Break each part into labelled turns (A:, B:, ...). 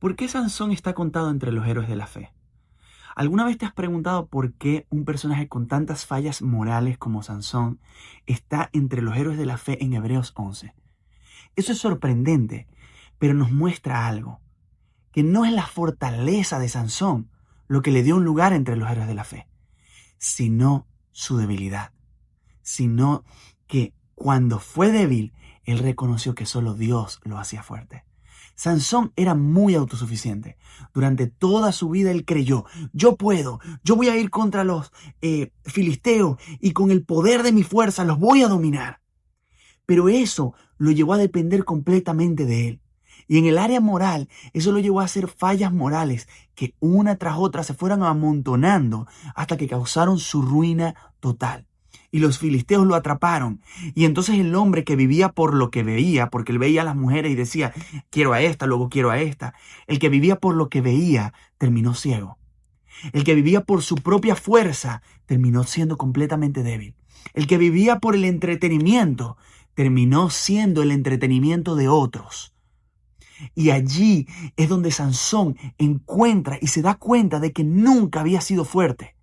A: ¿Por qué Sansón está contado entre los héroes de la fe? ¿Alguna vez te has preguntado por qué un personaje con tantas fallas morales como Sansón está entre los héroes de la fe en Hebreos 11? Eso es sorprendente, pero nos muestra algo, que no es la fortaleza de Sansón lo que le dio un lugar entre los héroes de la fe, sino su debilidad, sino que cuando fue débil, él reconoció que solo Dios lo hacía fuerte. Sansón era muy autosuficiente. Durante toda su vida él creyó, yo puedo, yo voy a ir contra los filisteos y con el poder de mi fuerza los voy a dominar. Pero eso lo llevó a depender completamente de él. Y en el área moral, eso lo llevó a hacer fallas morales que una tras otra se fueron amontonando hasta que causaron su ruina total. Y los filisteos lo atraparon. Y entonces el hombre que vivía por lo que veía, porque él veía a las mujeres y decía, quiero a esta, luego quiero a esta. El que vivía por lo que veía, terminó ciego. El que vivía por su propia fuerza, terminó siendo completamente débil. El que vivía por el entretenimiento, terminó siendo el entretenimiento de otros. Y allí es donde Sansón encuentra y se da cuenta de que nunca había sido fuerte,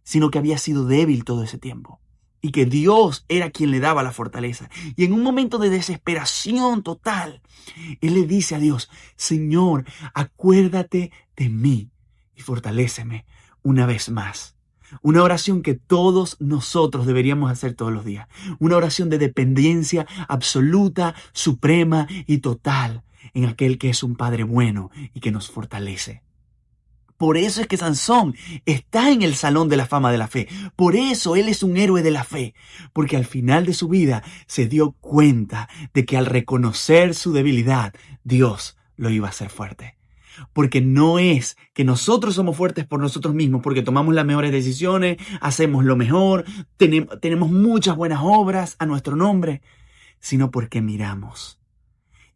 A: sino que había sido débil todo ese tiempo. Y que Dios era quien le daba la fortaleza. Y en un momento de desesperación total, él le dice a Dios, Señor, acuérdate de mí y fortaléceme una vez más. Una oración que todos nosotros deberíamos hacer todos los días. Una oración de dependencia absoluta, suprema y total en aquel que es un Padre bueno y que nos fortalece. Por eso es que Sansón está en el Salón de la Fama de la Fe. Por eso él es un héroe de la fe. Porque al final de su vida se dio cuenta de que al reconocer su debilidad, Dios lo iba a hacer fuerte. Porque no es que nosotros somos fuertes por nosotros mismos, porque tomamos las mejores decisiones, hacemos lo mejor, tenemos muchas buenas obras a nuestro nombre, sino porque miramos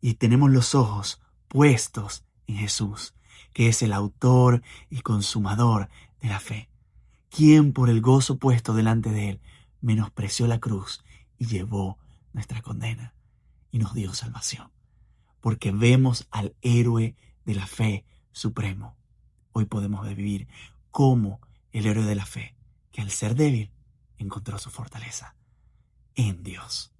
A: y tenemos los ojos puestos en Jesús, que es el autor y consumador de la fe, quien por el gozo puesto delante de él menospreció la cruz y llevó nuestra condena y nos dio salvación. Porque vemos al héroe de la fe supremo. Hoy podemos vivir como el héroe de la fe, que al ser débil encontró su fortaleza en Dios.